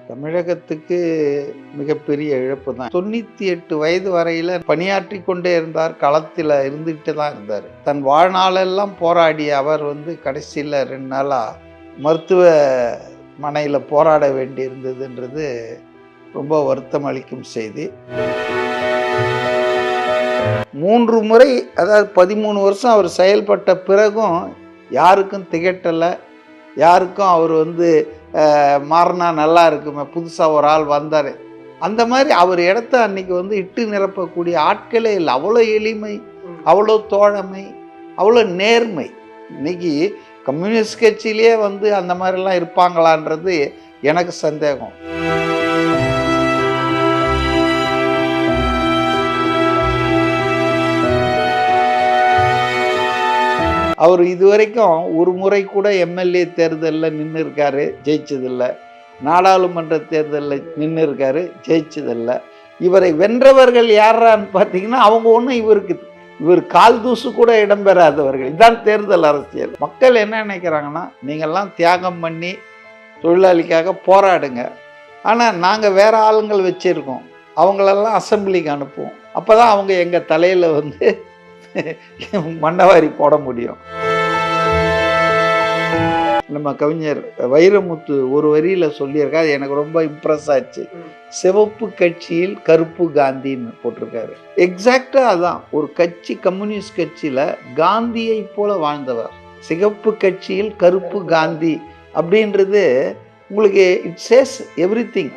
தமிழகத்துக்கு மிகப்பெரிய இழப்பு தான். 98 வயது வரையில பணியாற்றி கொண்டே இருந்தார். களத்தில் இருந்துகிட்டு தான் இருந்தார். தன் வாழ்நாளெல்லாம் போராடிய அவர் கடைசியில் 2 நாளா மருத்துவ மனையில் போராட வேண்டி இருந்ததுன்றது ரொம்ப வருத்தம் அளிக்கும் செய்தி. 3 முறை, அதாவது 13 வருஷம் அவர் செயல்பட்ட பிறகும் யாருக்கும் திகட்டலை. யாருக்கும் அவர் மாறினா நல்லா இருக்குமே, புதுசாக ஒரு ஆள் வந்தார், அந்த மாதிரி அவர் இடத்த அன்னைக்கு இட்டு நிரப்பக்கூடிய ஆட்களே இல்லை. அவ்வளோ எளிமை, அவ்வளோ தோழமை, அவ்வளோ நேர்மை. இன்னைக்கு கம்யூனிஸ்ட் கட்சியிலே அந்த மாதிரிலாம் இருப்பாங்களான்றது எனக்கு சந்தேகம். அவர் இதுவரைக்கும் ஒரு முறை கூட எம்எல்ஏ தேர்தலில் நின்று இருக்காரு, ஜெயிச்சதில்லை. நாடாளுமன்ற தேர்தலில் நின்று இருக்காரு, ஜெயிச்சதில்லை. இவரை வென்றவர்கள் யாரான்னு பார்த்தீங்கன்னா அவங்க ஒன்றும் இவர் கால் தூசு கூட இடம்பெறாதவர்கள். இதுதான் தேர்தல் அரசியல். மக்கள் என்ன நினைக்கிறாங்கன்னா, நீங்கள்லாம் தியாகம் பண்ணி தொழிலாளிக்காக போராடுங்க, ஆனால் நாங்கள் வேறு ஆளுங்கள் வச்சுருக்கோம், அவங்களெல்லாம் அசம்பிளிக்கு அனுப்புவோம், அப்போ தான் அவங்க எங்கள் தலையில் மண்டவாரி போட முடியும். நம்ம கவிஞர் வைரமுத்து ஒரு வரியில் சொல்லியிருக்காரு, எனக்கு ரொம்ப இம்ப்ரெஸ் ஆச்சு. சிவப்பு கட்சியில் கருப்பு காந்தின்னு போட்டிருக்காரு. எக்ஸாக்டாக அதான். ஒரு கட்சி, கம்யூனிஸ்ட் கட்சியில் காந்தியை போல வாழ்ந்தவர். சிகப்பு கட்சியில் கருப்பு காந்தி அப்படின்றது உங்களுக்கு இட் சேஸ் எவ்ரிதிங்.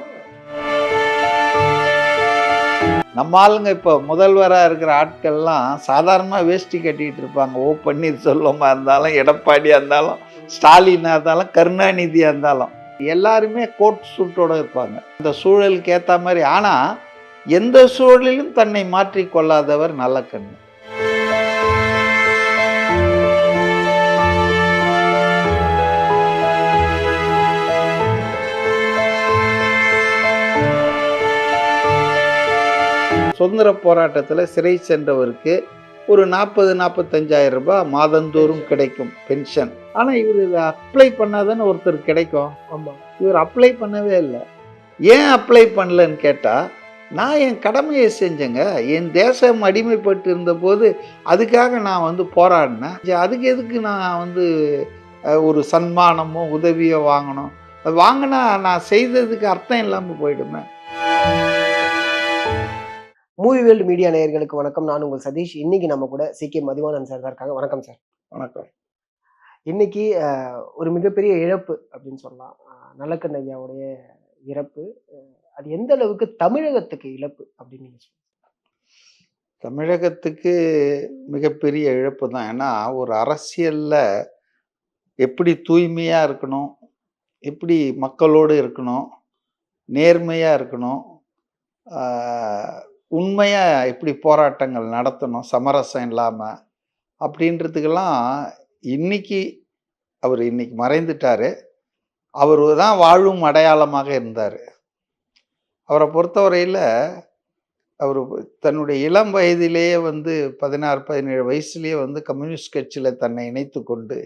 நம்ம ஆளுங்க இப்போ முதல்வராக இருக்கிற ஆட்கள்லாம் சாதாரணமாக வேஷ்டி கட்டிகிட்டு இருப்பாங்க. ஓ பன்னீர்செல்வமாக இருந்தாலும், எடப்பாடியாக இருந்தாலும், ஸ்டாலினாக இருந்தாலும், கருணாநிதியாக இருந்தாலும் எல்லாருமே கோட் சூட்டோடு இருப்பாங்க. அந்த சூழலுக்கு ஏற்ற மாதிரி. ஆனால் எந்த சூழலிலும் தன்னை மாற்றிக்கொள்ளாதவர் நல்லக்கண்ணு. சுதந்திர போராட்டத்தில் சிறை சென்றவருக்கு ஒரு 40-45,000 ரூபாய் மாதந்தோறும் கிடைக்கும் பென்ஷன். ஆனால் இவர் இதை அப்ளை பண்ணாதானே ஒருத்தர் கிடைக்கும். ஆமாம், இவர் அப்ளை பண்ணவே இல்லை. ஏன் அப்ளை பண்ணலன்னு கேட்டால், நான் என் கடமையை செஞ்சேங்க. என் தேசம் அடிமைப்பட்டு இருந்தபோது அதுக்காக நான் போராடினேன். அதுக்கு எதுக்கு நான் ஒரு சன்மானமோ உதவியோ வாங்கணும்? அது வாங்கினா நான் செய்ததுக்கு அர்த்தம் இல்லாமல் போயிடுமே. மூவி வேர்ல்டு மீடியா நேயர்களுக்கு வணக்கம். நான் உங்கள் சதீஷ். இன்னைக்கு நம்ம கூட CK மதிவாணன் சார் தான் இருக்காங்க. வணக்கம் சார். வணக்கம். இன்னைக்கு ஒரு மிகப்பெரிய இழப்பு அப்படின்னு சொல்லலாம். நல்லக்கண்ணு ஐயாவுடைய இறப்பு. அது எந்த அளவுக்கு தமிழகத்துக்கு இழப்பு அப்படின்னு நீங்க சொல்லுங்க. தமிழகத்துக்கு மிகப்பெரிய இழப்பு தான். ஏன்னா ஒரு அரசியலில் எப்படி தூய்மையாக இருக்கணும், எப்படி மக்களோடு இருக்கணும், நேர்மையாக இருக்கணும், உண்மையாக எப்படி போராட்டங்கள் நடத்தணும், சமரசம் இல்லாமல், அப்படின்றதுக்கெல்லாம் அவர் இன்னைக்கு மறைந்துட்டார். அவர் தான் வாழும் அடையாளமாக இருந்தார். அவரை பொறுத்தவரையில் அவர் தன்னுடைய இளம் வயதிலேயே 16-17 வயசுலேயே கம்யூனிஸ்ட் கட்சியில் தன்னை இணைத்து கொண்டு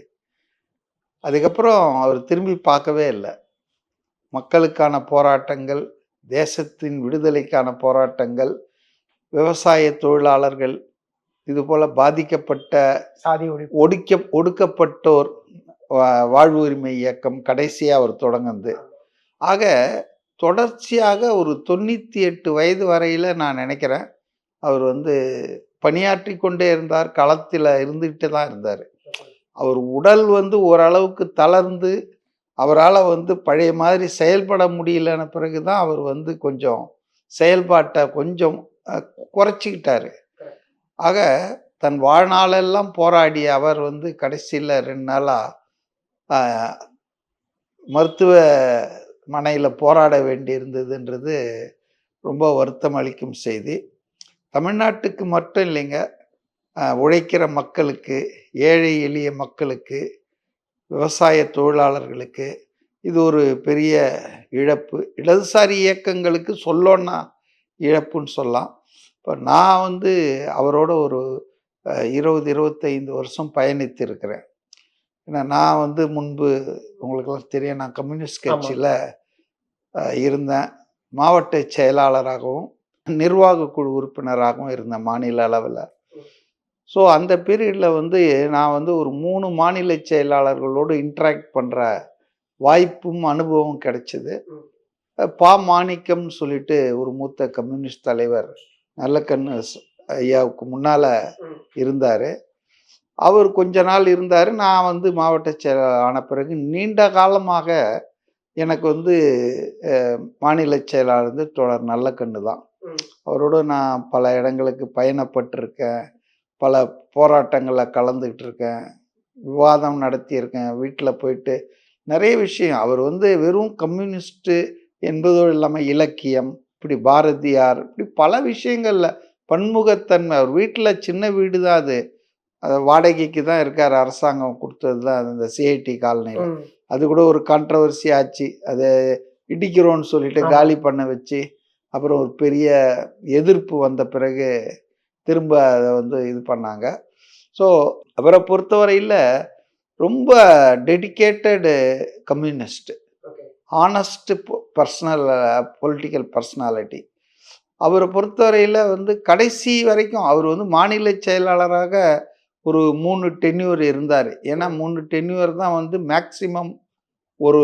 அதுக்கப்புறம் அவர் திரும்பி பார்க்கவே இல்லை. மக்களுக்கான போராட்டங்கள், தேசத்தின் விடுதலைக்கான போராட்டங்கள், விவசாய தொழிலாளர்கள், இதுபோல் பாதிக்கப்பட்ட சாதி ஒடுக்கப்பட்டோர் வாழ்வு உரிமை இயக்கம் கடைசியாக அவர் தொடங்குது. ஆக தொடர்ச்சியாக ஒரு 98 வயது வரையில் நான் நினைக்கிறேன் அவர் பணியாற்றி கொண்டே இருந்தார். களத்தில் இருந்துகிட்டு தான் இருந்தார். அவர் உடல் ஓரளவுக்கு தளர்ந்து அவரால் பழைய மாதிரி செயல்பட முடியலன பிறகு தான் அவர் கொஞ்சம் செயல்பாட்டை கொஞ்சம் குறைச்சிக்கிட்டாரு. ஆக தன் வாழ்நாளெல்லாம் போராடிய அவர் கடைசியில் 2 நாளாக மருத்துவ மனையில் போராட வேண்டி இருந்ததுன்றது ரொம்ப வருத்தம் அளிக்கும் செய்தி. தமிழ்நாட்டுக்கு மட்டும் இல்லைங்க, உழைக்கிற மக்களுக்கு, ஏழை எளிய மக்களுக்கு, விவசாய தொழிலாளர்களுக்கு இது ஒரு பெரிய இழப்பு. இடதுசாரி இயக்கங்களுக்கு சொல்லோன்னா இழப்புன்னு சொல்லலாம். இப்போ நான் அவரோட ஒரு 20-25 வருஷம் பயணித்து இருக்கிறேன். ஏன்னா நான் முன்பு உங்களுக்கெல்லாம் தெரியும், நான் கம்யூனிஸ்ட் கட்சியில் இருந்தேன். மாவட்ட செயலாளராகவும் நிர்வாக குழு உறுப்பினராகவும் இருந்தேன் மாநில அளவில். ஸோ அந்த பீரியடில் வந்து நான் வந்து ஒரு 3 மாநில செயலாளர்களோடு இன்ட்ராக்ட் பண்ணுற வாய்ப்பும் அனுபவம் கிடைச்சிது. மாணிக்கம்னு சொல்லிட்டு ஒரு மூத்த கம்யூனிஸ்ட் தலைவர் நல்லக்கண்ணு ஐயாவுக்கு முன்னால் இருந்தார். அவர் கொஞ்ச நாள் இருந்தார். நான் வந்து மாவட்ட செயலாளர் ஆன பிறகு நீண்ட காலமாக எனக்கு வந்து மாநில செயலாளர் வந்து தோழர் நல்லக்கண்ணு தான். அவரோட நான் பல இடங்களுக்கு பயணப்பட்டிருக்கேன், பல போராட்டங்களில் கலந்துக்கிட்டு இருக்கேன், விவாதம் நடத்தியிருக்கேன், வீட்டில் போயிட்டு நிறைய விஷயம். அவர் வந்து வெறும் கம்யூனிஸ்ட்டு என்பதோடு இல்லாமல் இலக்கியம், இப்படி பாரதியார், இப்படி பல விஷயங்களில் பன்முகத்தன்மை. அவர் வீட்டில் சின்ன வீடு தான் அது. வாடகைக்கு தான் இருக்கார், அரசாங்கம் கொடுத்தது தான் அந்த சிஐடி காலனியில். அது கூட ஒரு கான்ட்ரவர்சி ஆச்சு. அதை இடிக்கிறோன்னு சொல்லிட்டு காலி பண்ண வச்சு அப்புறம் ஒரு பெரிய எதிர்ப்பு வந்த பிறகு திரும்ப அதை வந்து இது பண்ணாங்க. ஸோ அவரை பொறுத்தவரையில் ரொம்ப dedicated communist, honest personal political personality. அவரை பொறுத்தவரையில் வந்து கடைசி வரைக்கும் அவர் வந்து மாநில செயலாளராக ஒரு 3 டென்யூர் இருந்தார். ஏன்னா 3 டென்யூர் தான் வந்து மேக்சிமம் ஒரு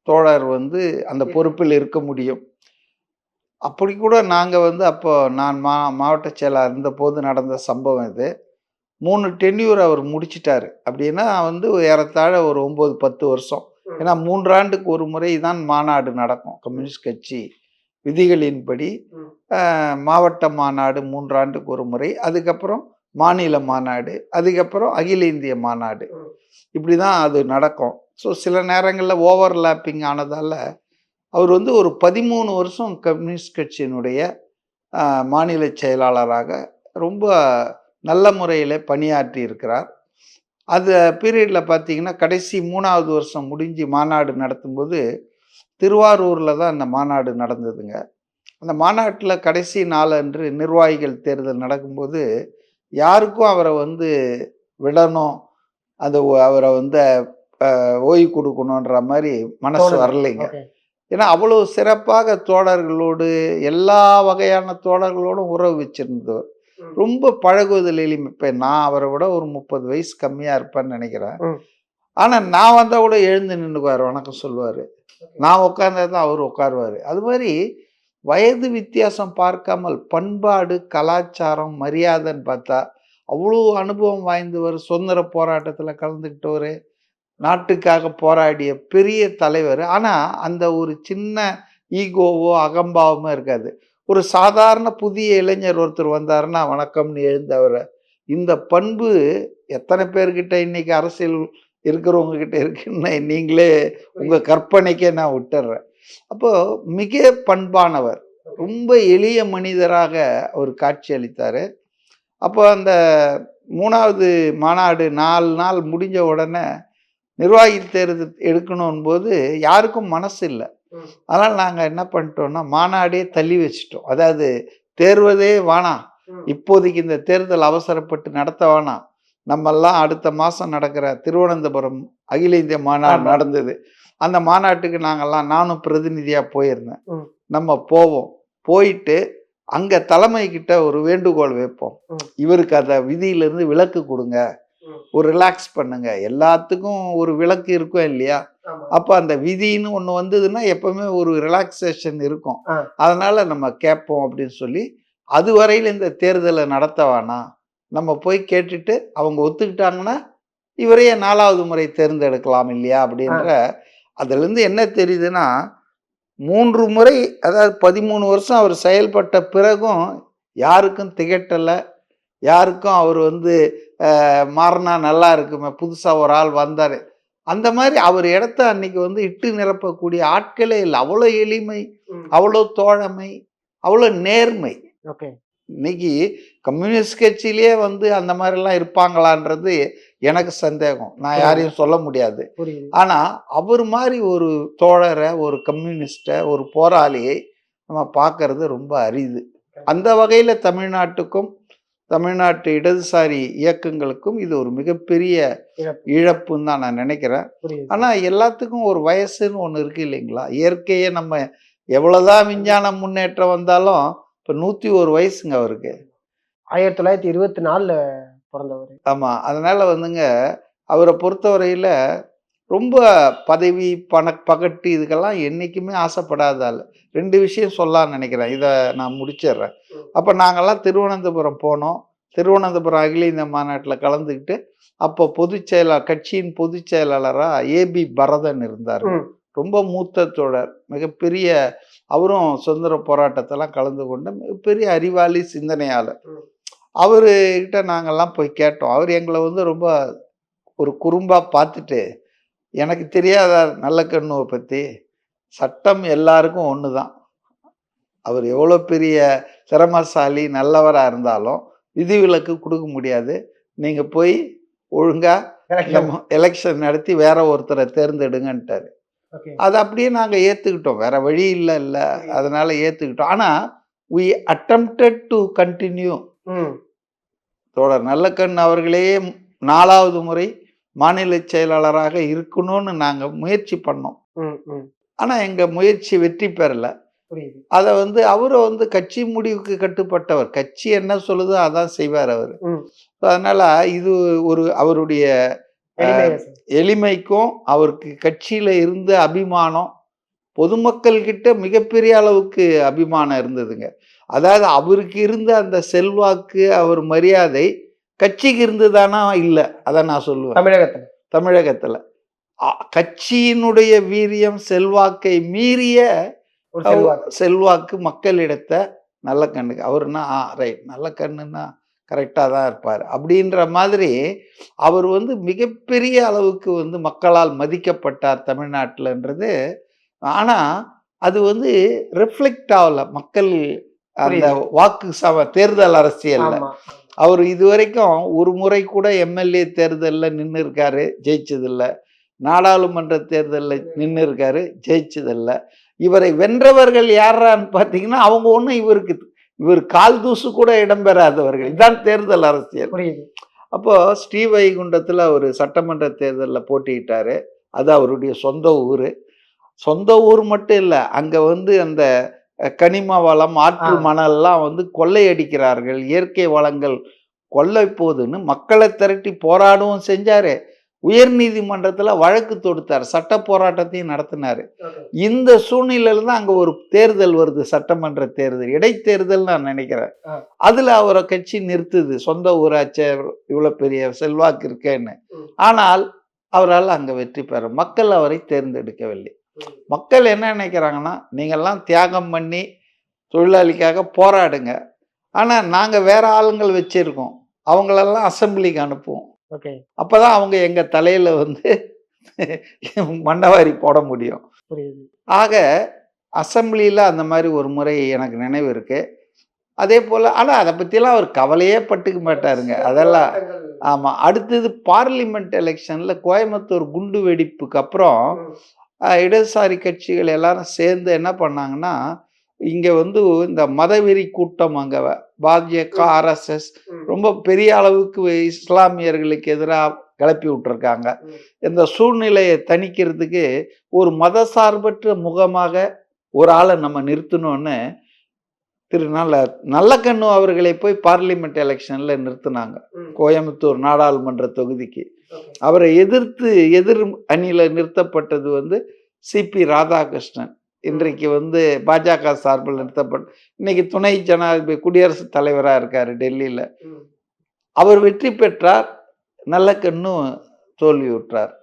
தோழர் வந்து அந்த பொறுப்பில் இருக்க முடியும். அப்படி கூட நாங்கள் வந்து அப்போ நான் மாவட்ட செயலாளர் இருந்தபோது நடந்த சம்பவம் இது. 3 டென்யூர் அவர் முடிச்சிட்டாரு. அப்படின்னா வந்து ஏறத்தாழ ஒரு 9-10 வருஷம். ஏன்னா 3 ஆண்டுக்கு ஒரு முறை தான் மாநாடு நடக்கும். கம்யூனிஸ்ட் கட்சி விதிகளின்படி மாவட்ட மாநாடு 3 ஆண்டுக்கு ஒரு முறை, அதுக்கப்புறம் மாநில மாநாடு, அதுக்கப்புறம் அகில இந்திய மாநாடு, இப்படி தான் அது நடக்கும். ஸோ சில நேரங்களில் ஓவர்லாப்பிங் ஆனதால் அவர் வந்து ஒரு 13 வருஷம் கம்யூனிஸ்ட் கட்சியினுடைய மாநில செயலாளராக ரொம்ப நல்ல முறையில் பணியாற்றி இருக்கிறார். அந்த பீரியடில் பார்த்தீங்கன்னா கடைசி 3ஆவது வருஷம் முடிஞ்சு மாநாடு நடத்தும்போது திருவாரூரில் தான் அந்த மாநாடு நடந்ததுங்க. அந்த மாநாட்டில் கடைசி நாளன்று நிர்வாகிகள் தேர்தல் நடக்கும்போது யாருக்கும் அவரை வந்து விடணும், அது அவரை வந்து ஓய்வு கொடுக்கணுன்ற மாதிரி மனசு வரலைங்க. ஏன்னா அவ்வளோ சிறப்பாக தோழர்களோடு எல்லா வகையான தோழர்களோடும் உறவு வச்சிருந்தவர். ரொம்ப பழகுவதில் எளிமை. இப்போ நான் அவரை விட ஒரு 30 வயசு கம்மியாக இருப்பேன்னு நினைக்கிறேன். ஆனால் நான் வந்தால் கூட எழுந்து நின்றுக்குவார், வணக்கம் சொல்லுவார். நான் உட்காந்தா தான் அவர் உட்காருவார். அது மாதிரி வயது வித்தியாசம் பார்க்காமல் பண்பாடு, கலாச்சாரம், மரியாதைன்னு பார்த்தா அவ்வளோ அனுபவம் வாய்ந்தவர். சுதந்திர போராட்டத்தில் கலந்துக்கிட்டவர், நாட்டுக்காக போராடிய பெரிய தலைவர். ஆனால் அந்த ஒரு சின்ன ஈகோவோ அகம்பாவமோ இருக்காது. ஒரு சாதாரண புதிய இளைஞர் ஒருத்தர் வந்தாருன்னா வணக்கம்னு எழுந்தவர். இந்த பண்பு எத்தனை பேர்கிட்ட இன்னைக்கு அரசியல் இருக்கிறவங்க கிட்ட இருக்குன்னு நீங்களே உங்கள் கற்பனைக்கே நான் விட்டுறேன். அப்போது மிக பண்பானவர், ரொம்ப எளிய மனிதராக அவர் காட்சி அளித்தார். அப்போ அந்த 3ஆவது மாநாடு 4 நாள் முடிஞ்ச உடனே நிர்வாகி தேர்தல் எடுக்கணும் போது யாருக்கும் மனசு இல்லை. அதனால் நாங்கள் என்ன பண்ணிட்டோம்னா மாநாடே தள்ளி வச்சிட்டோம். அதாவது தேர்வதே வேணாம், இப்போதைக்கு இந்த தேர்தல் அவசரப்பட்டு நடத்த வேணாம், நம்மெல்லாம் அடுத்த மாதம் நடக்கிற திருவனந்தபுரம் அகில இந்திய மாநாடு நடந்தது, அந்த மாநாட்டுக்கு நாங்கள்லாம் நானும் பிரதிநிதியாக போயிருந்தேன். நம்ம போவோம், போயிட்டு அங்கே தலைமை கிட்ட ஒரு வேண்டுகோள் வைப்போம், இவருக்கு அந்த விதியிலிருந்து விலக்கு கொடுங்க, ஒரு ரிலாக்ஸ் பண்ணுங்க. எல்லாத்துக்கும் ஒரு விலக்கு இருக்கும் இல்லையா? அப்போ அந்த விதின்னு ஒன்று வந்ததுன்னா எப்பவுமே ஒரு ரிலாக்ஸேஷன் இருக்கும். அதனால நம்ம கேட்போம் அப்படின்னு சொல்லி அதுவரையில் இந்த தேர்தலை நடத்த வேணாம், நம்ம போய் கேட்டுட்டு அவங்க ஒத்துக்கிட்டாங்கன்னா இவரையே 4வது முறை தேர்ந்தெடுக்கலாம் இல்லையா அப்படின்ற. அதுலேருந்து என்ன தெரியுதுன்னா 3 முறை, அதாவது 13 வருஷம் அவர் செயல்பட்ட பிறகும் யாருக்கும் திகட்டலை, யாருக்கும் அவர் வந்து மாறினா நல்லா இருக்குமே, புதுசாக ஒரு ஆள் வந்தார், அந்த மாதிரி அவர் இடத்த அன்னைக்கு வந்து இட்டு நிரப்பக்கூடிய ஆட்களே இல்லை. அவ்வளோ எளிமை, அவ்வளோ தோழமை, அவ்வளோ நேர்மை. இன்னைக்கு கம்யூனிஸ்ட் கட்சியிலே வந்து அந்த மாதிரிலாம் இருப்பாங்களான்றது எனக்கு சந்தேகம். நான் யாரையும் சொல்ல முடியாது. ஆனால் அவர் மாதிரி ஒரு தோழரை, ஒரு கம்யூனிஸ்டை, ஒரு போராளியை நம்ம பார்க்கறது ரொம்ப அரிது. அந்த வகையில் தமிழ்நாட்டுக்கும் தமிழ்நாட்டு இடதுசாரி இயக்கங்களுக்கும் இது ஒரு மிகப்பெரிய இழப்பு. இழப்புன்னு தான் நான் நினைக்கிறேன். புரியுது. ஆனா எல்லாத்துக்கும் ஒரு வயசுன்னு ஒண்ணு இருக்கு இல்லைங்களா? இயற்கையே நம்ம எவ்வளவுதான் விஞ்ஞான முன்னேற்றம் வந்தாலும் இப்ப 101 வயசுங்க அவருக்கு. 1924ல பிறந்தவர். ஆமா. அதனால வந்துங்க அவர பொறுத்தவரையில ரொம்ப பதவி, பகட்டு இதுக்கெல்லாம் என்னைக்குமே ஆசைப்படாத ஆளு. 2 விஷயம் சொல்லலாம்னு நினைக்கிறேன். இத நான் முடிச்சிடுறேன். அப்ப நாங்கெல்லாம் திருவனந்தபுரம் போனோம். திருவனந்தபுரம் அகில இந்திய மாநாட்டுல கலந்துக்கிட்டு, அப்போ கட்சியின் பொதுச் செயலாளரா ஏபி பரதன் இருந்தாரு. ம். ரொம்ப மூத்த தோழர். மிகப்பெரிய அவரும் சுதந்திர போராட்டத்தெல்லாம் கலந்து கொண்ட மிகப்பெரிய அறிவாளி, சிந்தனையாளர். ம். அவருகிட்ட நாங்கெல்லாம் போய் கேட்டோம். அவர் எங்கள வந்து ரொம்ப ஒரு குறும்பா பார்த்துட்டு, எனக்கு தெரியாதா நல்லக்கண்ணுவ பத்தி? சட்டம் எல்லாருக்கும் ஒண்ணுதான். அவர் எவ்வளோ பெரிய திறமைசாலி, நல்லவரா இருந்தாலும் விதிவிலக்கு குடுக்க முடியாது. நீங்க போய் ஒழுங்கா எலெக்ஷன் நடத்தி வேற ஒருத்தரை தேர்ந்தெடுங்கன்ட்டாரு. ஓகே. அத அப்படியே நாங்க ஏத்துக்கிட்டோம். வேற வழி இல்ல. அதனால ஏத்துக்கிட்டோம். ஆனா we attempted to continue. ம். தோழர் நல்லக்கண் அவர்களே 4வது முறை மாநில செயலாளராக இருக்கணும்னு நாங்க முயற்சி பண்ணோம். ம். ம். ஆனா எங்க முயற்சி வெற்றி பெறல. புரியுது. அத வந்து அவரு வந்து கட்சி முடிவுக்கு கட்டுப்பட்டவர். கட்சி என்ன சொல்லுதோ அதான் செய்வார் அவரு. ம். அதனால இது ஒரு அவருடைய எளிமையா சார். எளிமைக்கும், அவருக்கு கட்சியில இருந்த அபிமானம், பொதுமக்கள் கிட்ட மிகப்பெரிய அளவுக்கு அபிமானம் இருந்ததுங்க. அதாவது அவருக்கு இருந்த அந்த செல்வாக்கு, அவர் மரியாதை கட்சிக்கு இருந்ததானா? இல்ல. அத நான் சொல்லுவேன். தமிழகத்துல. தமிழகத்துல. கட்சியினுடைய வீரியம், செல்வாக்கை மீறிய ஒரு செல்வாக்கு. செல்வாக்கு மக்களிடத்த நல்லக்கண்ணுக்கு. அவருன்னா ரைட் நல்லக்கண்ணுன்னா கரெக்டா தான் இருப்பாரு. அப்படின்ற மாதிரி அவர் வந்து மிகப்பெரிய அளவுக்கு வந்து மக்களால் மதிக்கப்பட்டார் தமிழ்நாட்டுலன்றது. ஆனா அது வந்து ரிஃப்ளெக்ட் ஆகல மக்கள் அந்த புரியுது. வாக்கு தேர்தல் அரசியல்ல. ஆமா. அவர் இதுவரைக்கும் ஒரு முறை கூட எம்எல்ஏ தேர்தல்ல நின்னு இருக்காரு, ஜெயிச்சதில்ல. நாடாளுமன்ற தேர்தல்ல நின்னு இருக்காரு, ஜெயிச்சதில்ல. இவரை வென்றவர்கள் யாரான்னு பார்த்தீங்கன்னா, அவங்க ஒண்ணும் இவர் கால் தூசு கூட இடம்பெறாதவர்கள். இதான் தேர்தல் அரசியல். புரியுது. அப்போ ஸ்ரீவைகுண்டத்துல அவரு சட்டமன்ற தேர்தல்ல போட்டியிட்டாரு. அது அவருடைய சொந்த ஊரு. சொந்த ஊர் மட்டும் இல்ல. அங்க வந்து அந்த கனிம வளம், ஆற்று மணல்லாம் வந்து கொள்ளையடிக்கிறார்கள். இயற்கை வளங்கள் கொள்ளை போகுதுன்னு மக்களை திரட்டி போராடவும் செஞ்சாரு. உயர் நீதிமன்றத்துல வழக்கு தொடுத்தார். சட்ட போராட்டத்தையும் நடத்தினாரு. இந்த சூழ்நிலையில தான் அங்க ஒரு தேர்தல் வருது, சட்டமன்ற தேர்தல், இடைத்தேர்தல் நான் நினைக்கிறேன். அதுல அவரை கட்சி நிறுத்துது. சொந்த ஊராட்சி இவ்வளவு பெரிய செல்வாக்கு இருக்கேன்னு. ஆனால் அவரால் அங்க வெற்றி பெற மக்கள் அவரை தேர்ந்தெடுக்கவில்லை. மக்கள் என்ன நினைக்கிறாங்கன்னா, நீங்கெல்லாம் தியாகம் பண்ணி தொழிலாளிக்காக போராடுங்க. ஆனா நாங்க வேற ஆளுங்கள் வச்சிருக்கோம். அவங்களெல்லாம் அசெம்பிளிக்கு அனுப்புவோம். ஓகே. அப்பதான் அவங்க எங்க தலையில வந்து மண்ணவாரி போட முடியும். புரியுது. ஆக அசெம்பிளியில அந்த மாதிரி ஒரு முறை எனக்கு நினைவு இருக்கு. அதே போல ஆனா அதை பத்தியெல்லாம் அவர் கவலையே பட்டுக்க மாட்டாருங்க. அதெல்லாம் ஆமா. அடுத்தது பார்லிமெண்ட் எலெக்ஷன்ல கோயம்புத்தூர் குண்டு வெடிப்புக்கு அப்புறம் இடதுசாரி கட்சிகள் எல்லாரும் சேர்ந்து என்ன பண்ணாங்கன்னா, இங்க வந்து இந்த மதவெறி கூட்டம் அங்க பாஜக, ஆர்எஸ்எஸ் ரொம்ப பெரிய அளவுக்கு இஸ்லாமியர்களுக்கு எதிராக கிளப்பி விட்டுருக்காங்க. இந்த சூழ்நிலையை தணிக்கிறதுக்கு ஒரு மதசார்பற்ற முகமாக ஒரு ஆளை நம்ம நிறுத்தணும்னு திரு நல்லக்கண்ணு அவர்களை போய் பார்லிமெண்ட் எலெக்ஷன்ல நிறுத்தினாங்க. கோயம்புத்தூர் நாடாளுமன்ற தொகுதிக்கு அவரை எதிர் அணியில நிறுத்தப்பட்டது வந்து சிபி ராதாகிருஷ்ணன். இன்றைக்கு வந்து பாஜக சார்பில் நிறுத்தப்பட்ட இன்னைக்கு துணை ஜனாதிபதி குடியரசுத் தலைவராக இருக்காரு டெல்லியில. அவர் வெற்றி பெற்றார், நல்லக்கண்ணு தோல்வியுற்றார்.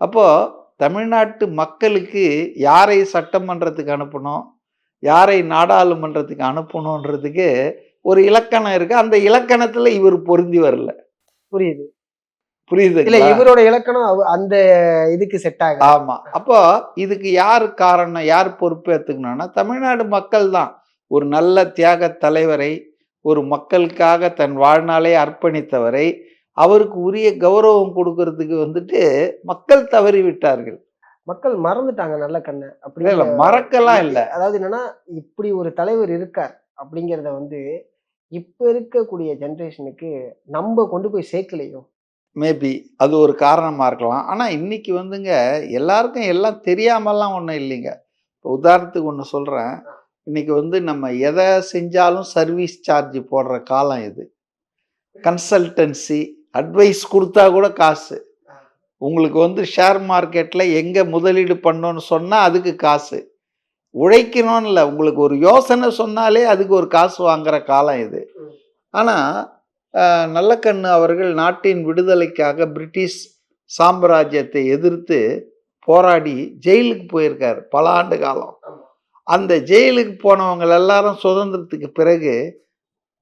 அப்போ தமிழ்நாட்டு மக்களுக்கு யாரை சட்டமன்றத்துக்கு அனுப்பணும், யாரை நாடாளுமன்றத்துக்கு அனுப்பணுன்றதுக்கு ஒரு இலக்கணம் இருக்கு. அந்த இலக்கணத்துல இவர் பொருந்தி வரல. புரியுது. புரியுது. இல்ல இவரோட இலக்கணம் அந்த இதுக்கு செட் ஆகும். ஆமா. அப்போ இதுக்கு யாரு காரணம், யார் பொறுப்பு எடுத்துக்கணும்னா தமிழ்நாடு மக்கள் தான். ஒரு நல்ல தியாக தலைவரை, ஒரு மக்களுக்காக தன் வாழ்நாளை அர்ப்பணித்தவரை அவருக்கு உரிய கௌரவம் கொடுக்கறதுக்கு வந்துட்டு மக்கள் தவறி விட்டார்கள். மக்கள் மறந்துட்டாங்க நல்லக்கண்ணை. அப்படி இல்ல மறக்கலாம் இல்ல. அதாவது என்னன்னா இப்படி ஒரு தலைவர் இருக்கார் அப்படிங்கிறத வந்து இப்ப இருக்கக்கூடிய ஜெனரேஷனுக்கு நம்ம கொண்டு போய் சேர்க்கலையோ? மேபி அது ஒரு காரணமா இருக்கலாம். ஆனா இன்னைக்கு வந்துங்க எல்லாருக்கும் எல்லாம் தெரியாமலாம் ஒண்ணும் இல்லைங்க. இப்போ உதாரணத்துக்கு ஒண்ணு சொல்றேன். இன்னைக்கு வந்து நம்ம எத செஞ்சாலும் சர்வீஸ் சார்ஜ் போடுற காலம் இது. கன்சல்டன்சி, அட்வைஸ் குடுத்தா கூட காசு. உங்களுக்கு வந்து ஷேர் மார்க்கெட்ல எங்க முதலீடு பண்ணணும்னு சொன்னா அதுக்கு காசு. உழைக்கணும்னு இல்ல. உங்களுக்கு ஒரு யோசனை சொன்னாலே அதுக்கு ஒரு காசு வாங்குற காலம் இது. ஆனா நல்லக்கண்ணு அவர்கள் நாட்டின் விடுதலைக்காக பிரிட்டிஷ் சாம்ராஜ்யத்தை எதிர்த்து போராடி ஜெயிலுக்கு போயிருக்காரு பல ஆண்டு காலம். அந்த ஜெயிலுக்கு போனவங்க எல்லாரும் சுதந்திரத்துக்கு பிறகு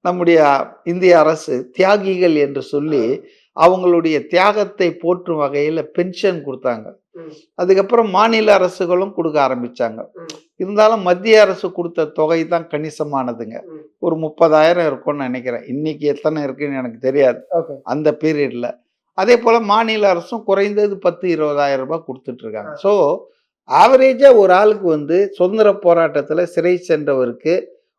நம்முடைய இந்திய அரசு தியாகிகள் என்று சொல்லி அவங்களுடைய தியாகத்தை போற்றும் வகையில் பென்ஷன் கொடுத்தாங்க. அதுக்கப்புறம் மாநில அரசுகளும் கொடுக்க ஆரம்பிச்சாங்க. இருந்தாலும் மத்திய அரசு கொடுத்த தொகை தான் கணிசமானதுங்க. ஒரு 30,000 இருக்கும்னு நினைக்கிறேன். இன்னைக்கு எத்தனை இருக்குன்னு எனக்கு தெரியாது அந்த பீரியட்ல. அதே போல மாநில அரசும் குறைந்தது 10-20,000 ரூபாய் கொடுத்துட்டு இருக்காங்க. ஸோ ஆவரேஜா ஒரு ஆளுக்கு வந்து சுதந்திர போராட்டத்துல சிறை சென்றவருக்கு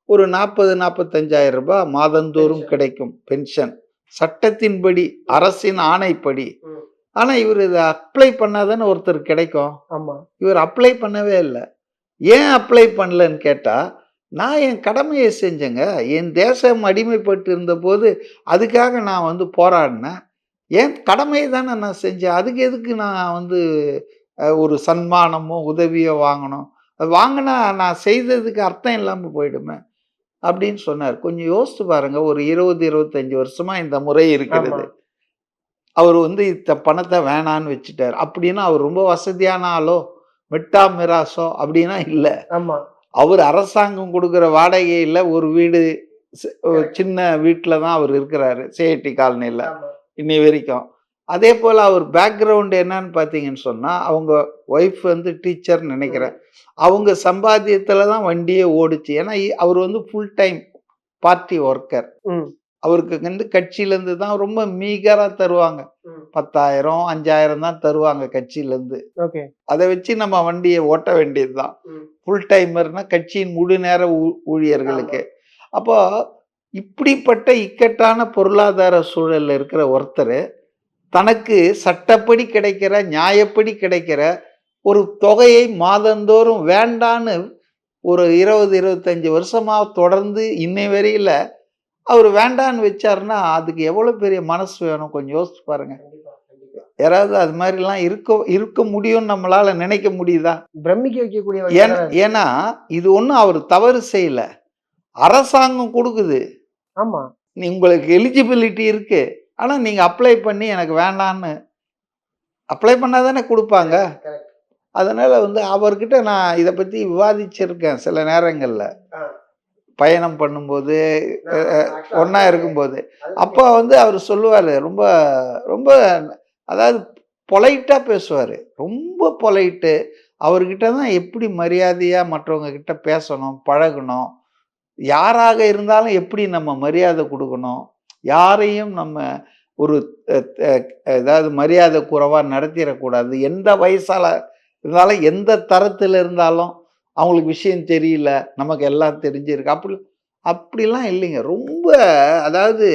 ஒரு 40-45,000 ரூபாய் மாதந்தோறும் கிடைக்கும் பென்ஷன், சட்டத்தின்படி, அரசின் ஆணைப்படி. ஆனா இவர் இதை அப்ளை பண்ணாதானே ஒருத்தர் கிடைக்கும். இவர் அப்ளை பண்ணவே இல்லை. ஏன் அப்ளை பண்ணலன்னு கேட்டா, நான் என் கடமையை செஞ்சேங்க. என் தேசம் அடிமைப்பட்டு இருந்த போது அதுக்காக நான் வந்து போராடினேன். என் கடமையை தானே நான் செஞ்சேன். அதுக்கு எதுக்கு நான் வந்து ஒரு சன்மானமோ உதவியோ வாங்கணும்? அது வாங்கினா நான் செய்ததுக்கு அர்த்தம் இல்லாமல் போயிடுமே அப்படின்னு சொன்னார். கொஞ்சம் யோசிச்சு பாருங்க. ஒரு 20-25 வருஷமா இந்த முறை இருக்கிறது. அவர் வந்து இந்த பணத்தை வேணான்னு வச்சுட்டார். அப்படின்னா அவர் ரொம்ப வசதியான ஆளோ, மிட்டா மிராசோ அப்படின்னா இல்லை. அவர் அரசாங்கம் கொடுக்குற வாடகையில் ஒரு வீடு, சின்ன வீட்டில் தான் அவர் இருக்கிறாரு சிஐடி காலனியில் இன்னி வரைக்கும். அதே போல் அவர் பேக்ரவுண்ட் என்னன்னு பார்த்தீங்கன்னு சொன்னால், அவங்க ஒய்ஃப் வந்து டீச்சர்னு நினைக்கிறேன். அவங்க சம்பாத்தியத்தில் தான் வண்டியே ஓடுச்சு. ஏன்னா அவர் வந்து ஃபுல் டைம் பார்ட்டி ஒர்க்கர். அவருக்கு வந்து கட்சியிலேருந்து தான் ரொம்ப மீகராக தருவாங்க. 10,000 5,000 தான் தருவாங்க கட்சியிலேருந்து. அதை வச்சு நம்ம வண்டியை ஓட்ட வேண்டியது தான். ஃபுல் டைமர்னா கட்சியின் முழு நேர ஊழியர்களுக்கு. அப்போ இப்படிப்பட்ட இக்கட்டான பொருளாதார சூழலில் இருக்கிற ஒருத்தர் தனக்கு சட்டப்படி கிடைக்கிற, நியாயப்படி கிடைக்கிற ஒரு தொகையை மாதந்தோறும் வேண்டான்னு ஒரு 20-25 வருஷமா தொடர்ந்து இன்னை வரையில அவர் வேண்டான்னு வச்சாருன்னா அதுக்கு எவ்வளவு பெரிய மனசு வேணும் கொஞ்சம் யோசிச்சு பாருங்க. யாராவது அது மாதிரிலாம் இருக்க முடியும்னு நம்மளால நினைக்க முடியுதா? பிரமிக்க வைக்கக்கூடிய. ஏன்னா இது ஒன்றும் அவர் தவறு செய்யல, அரசாங்கம் கொடுக்குது. உங்களுக்கு எலிஜிபிலிட்டி இருக்கு. ஆனா நீங்க அப்ளை பண்ணி எனக்கு வேண்டான்னு அப்ளை பண்ணாதானே கொடுப்பாங்க. அதனால வந்து அவர்கிட்ட நான் இதை பத்தி விவாதிச்சிருக்கேன் சில நேரங்கள்ல, பயணம் பண்ணும்போது, ஒன்றா இருக்கும்போது. அப்போ வந்து அவர் சொல்லுவார், ரொம்ப ரொம்ப அதாவது பொலைட்டாக பேசுவார். ரொம்ப பொலைட்டு. அவர்கிட்ட தான் எப்படி மரியாதையாக மற்றவங்க கிட்ட பேசணும், பழகணும், யாராக இருந்தாலும் எப்படி நம்ம மரியாதை கொடுக்கணும், யாரையும் நம்ம ஒரு ஏதாவது மரியாதை குறைவாக நடத்திடக்கூடாது. எந்த வயசால் இருந்தாலும், எந்த தரத்தில் இருந்தாலும் அவங்களுக்கு விஷயம் தெரியல, நமக்கு எல்லாம் தெரிஞ்சிருக்கு, அப்படிலாம் இல்லைங்க. ரொம்ப அதாவது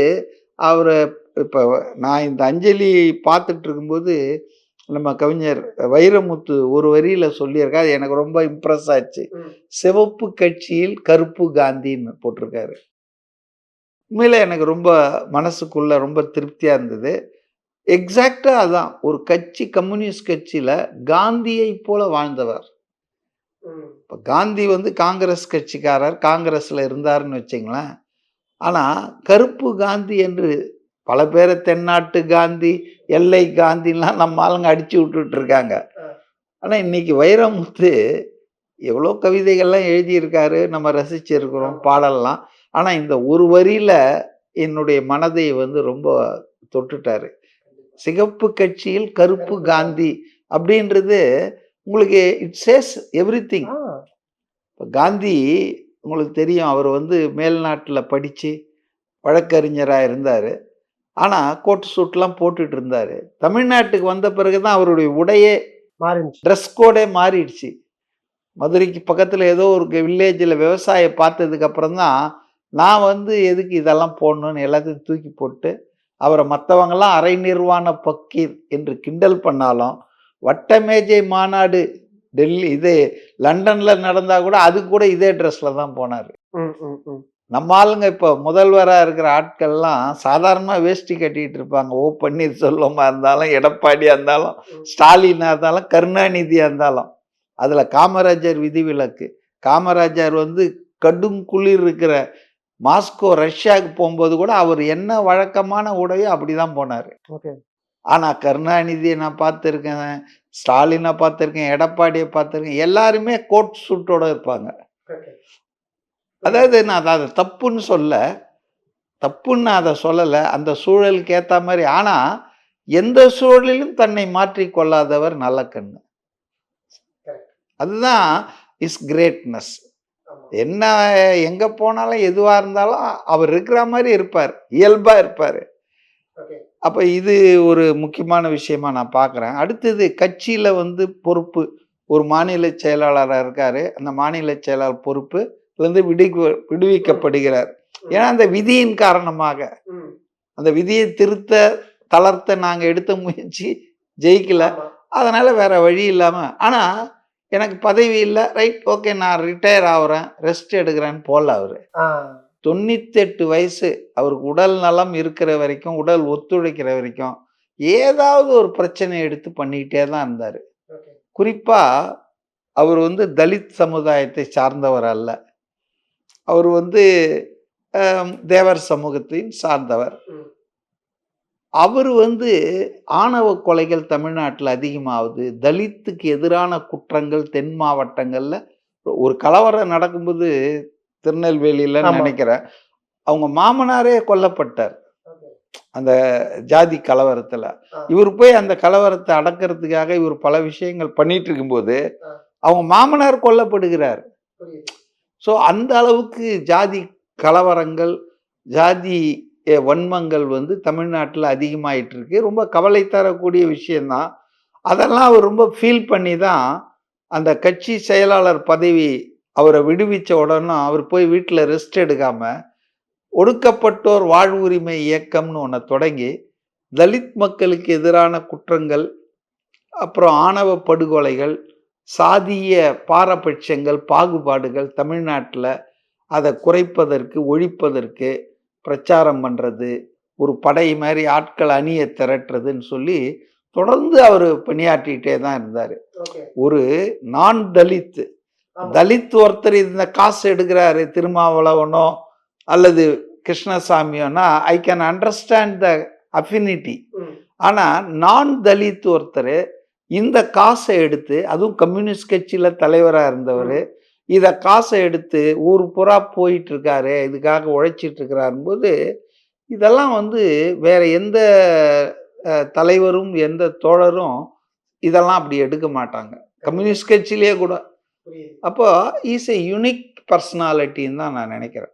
அவர் இப்போ நான் இந்த அஞ்சலி பார்த்துட்டு இருக்கும்போது நம்ம கவிஞர் வைரமுத்து ஒரு வரியில் சொல்லியிருக்காரு, எனக்கு ரொம்ப இம்ப்ரெஸ் ஆச்சு. சிவப்பு கட்சியில் கருப்பு காந்தின்னு போட்டிருக்காரு. உண்மையில எனக்கு ரொம்ப மனசுக்குள்ள ரொம்ப திருப்தியாக இருந்தது. எக்ஸாக்டாக அதான். ஒரு கட்சி, கம்யூனிஸ்ட் கட்சியில் காந்தியை போல வாழ்ந்தவர். இப்போ காந்தி வந்து காங்கிரஸ் கட்சிக்காரர், காங்கிரஸில் இருந்தாருன்னு வச்சிங்களேன். ஆனால் கருப்பு காந்தி என்று பல பேரை தென்னாட்டு காந்தி, எல்லை காந்திலாம் நம்ம ஆளுங்க அடிச்சு விட்டுட்டு இருக்காங்க. ஆனால் இன்னைக்கு வைரமுத்து எவ்வளோ கவிதைகள்லாம் எழுதியிருக்காரு, நம்ம ரசிச்சிருக்கிறோம் பாடலாம். ஆனால் இந்த ஒரு வரியில் என்னுடைய மனதை வந்து ரொம்ப தொட்டுட்டாரு. சிகப்பு கட்சியில் கருப்பு காந்தி அப்படின்றது உங்களுக்கு இட் சேஸ் எவ்ரிதிங். இப்போ காந்ி உங்களுக்கு தெரியும், அவர் வந்து மேல்நாட்டில் படித்து வழக்கறிஞராக இருந்தார். ஆனால் கோட் சூட்லாம் போட்டுட்டு இருந்தார். தமிழ்நாட்டுக்கு வந்த பிறகு தான் அவருடைய உடையே ட்ரெஸ் கோடே மாறிடுச்சு. மதுரைக்கு பக்கத்தில் ஏதோ ஒரு வில்லேஜில் விவசாயம் பார்த்ததுக்கு அப்புறம் தான் நான் வந்து எதுக்கு இதெல்லாம் போடணும்னு எல்லாத்தையும் தூக்கி போட்டு அவரை மற்றவங்கெல்லாம் அரை நிர்வாண பக்கீர் என்று கிண்டல் பண்ணாலும் வட்டமேஜை மாநாடு டெல்லி இது லண்டன்ல நடந்தா கூட அது கூட இதே ட்ரெஸ்ல தான் போனார். நம்ம ஆளுங்க இப்போ முதல்வராக இருக்கிற ஆட்கள்லாம் சாதாரணமாக வேஷ்டி கட்டிட்டு இருப்பாங்க. ஓ பன்னீர்செல்வமாக இருந்தாலும், எடப்பாடியாக இருந்தாலும், ஸ்டாலினாக இருந்தாலும், கருணாநிதியாக இருந்தாலும். அதில் காமராஜர் விதிவிலக்கு. காமராஜர் வந்து கடும் குளிர் இருக்கிற மாஸ்கோ ரஷ்யாவுக்கு போகும்போது கூட அவர் என்ன வழக்கமான உடையோ அப்படி தான் போனார். ஆனால் கருணாநிதியை நான் பார்த்துருக்கேன், ஸ்டாலினை பார்த்துருக்கேன், எடப்பாடியை பார்த்துருக்கேன். எல்லாருமே கோட் சூட்டோடு இருப்பாங்க. அதாவது நான் அதை தப்புன்னு அதை சொல்லலை. அந்த சூழலுக்கு ஏற்ற மாதிரி. ஆனால் எந்த சூழலிலும் தன்னை மாற்றி கொள்ளாதவர் நல்லக்கண்ணு. அதுதான் இஸ் கிரேட்னஸ். என்ன எங்கே போனாலும் எதுவாக இருந்தாலும் அவர் இருக்கிற மாதிரி இருப்பார், இயல்பாக இருப்பார். அப்போ இது ஒரு முக்கியமான விஷயமா நான் பார்க்குறேன். அடுத்தது கட்சியில் வந்து பொறுப்பு. ஒரு மாநில செயலாளராக இருக்கார். அந்த மாநில செயலாளர் பொறுப்பு விடுவிக்கப்படுகிறார். ஏன்னா அந்த விதியின் காரணமாக அந்த விதியை தளர்த்த நாங்கள் எடுத்த முயற்சி ஜெயிக்கல. அதனால வேற வழி இல்லாமல், ஆனால் எனக்கு பதவி இல்லை, ரைட், ஓகே, நான் ரிட்டையர் ஆகுறேன், ரெஸ்ட் எடுக்கிறேன்னு போல. அவர் 98 வயசு. அவருக்கு உடல் நலம் இருக்கிற வரைக்கும், உடல் ஒத்துழைக்கிற வரைக்கும் ஏதாவது ஒரு பிரச்சனை எடுத்து பண்ணிக்கிட்டே தான் இருந்தார். குறிப்பாக அவர் வந்து தலித் சமுதாயத்தை சார்ந்தவர் அல்ல. அவர் வந்து தேவர் சமூகத்தையும் சார்ந்தவர். அவர் வந்து ஆணவ கொலைகள் தமிழ்நாட்டில் அதிகமாகுது, தலித்துக்கு எதிரான குற்றங்கள் தென் மாவட்டங்களில். ஒரு கலவரம் நடக்கும்போது திருநெல்வேலியில் நினைக்கிறேன், அவங்க மாமனாரே கொல்லப்பட்டார் அந்த ஜாதி கலவரத்தில். இவர் போய் அந்த கலவரத்தை அடக்கிறதுக்காக இவர் பல விஷயங்கள் பண்ணிட்டு இருக்கும்போது அவங்க மாமனார் கொல்லப்படுகிறார். ஸோ அந்த அளவுக்கு ஜாதி கலவரங்கள், ஜாதி வன்மங்கள் வந்து தமிழ்நாட்டில் அதிகமாயிட்டு இருக்கு. ரொம்ப கவலை தரக்கூடிய விஷயந்தான். அதெல்லாம் அவர் ரொம்ப ஃபீல் பண்ணி தான் அந்த கட்சி செயலாளர் பதவி அவரை விடுவிச்ச உடனே அவர் போய் வீட்டில் ரெஸ்ட் எடுக்காம ஒடுக்கப்பட்டோர் வாழ்வுரிமை இயக்கம்னு ஒன்று தொடங்கி தலித் மக்களுக்கு எதிரான குற்றங்கள், அப்புறம் ஆணவ படுகொலைகள், சாதிய பாரபட்சங்கள், பாகுபாடுகள் தமிழ்நாட்டில் அதை குறைப்பதற்கு, ஒழிப்பதற்கு பிரச்சாரம் பண்ணுறது, ஒரு படை மாதிரி ஆட்கள் அணியை திரட்டுறதுன்னு சொல்லி தொடர்ந்து அவர் பணியாற்றிக்கிட்டே தான் இருந்தார். ஒரு நான் தலித் ஒருத்தர் இந்த காசு எடுக்கிறாரு, திருமாவளவனோ அல்லது கிருஷ்ணசாமியோனா I can understand the affinity. ஆனால் நான் தலித் ஒருத்தர் இந்த காசை எடுத்து, அதுவும் கம்யூனிஸ்ட் கட்சியில் தலைவராக இருந்தவர், இதை காசை எடுத்து ஊர் புறா போயிட்டு இருக்காரு, இதுக்காக உழைச்சிட்டு இருக்கிறாரும் போது இதெல்லாம் வந்து வேற எந்த தலைவரும் எந்த தோழரும் இதெல்லாம் அப்படி எடுக்க மாட்டாங்க, கம்யூனிஸ்ட் கட்சியிலேயே கூட. அப்போ இஸ் எ யூனிக் பர்சனாலிட்டின்னு தான் நான் நினைக்கிறேன்.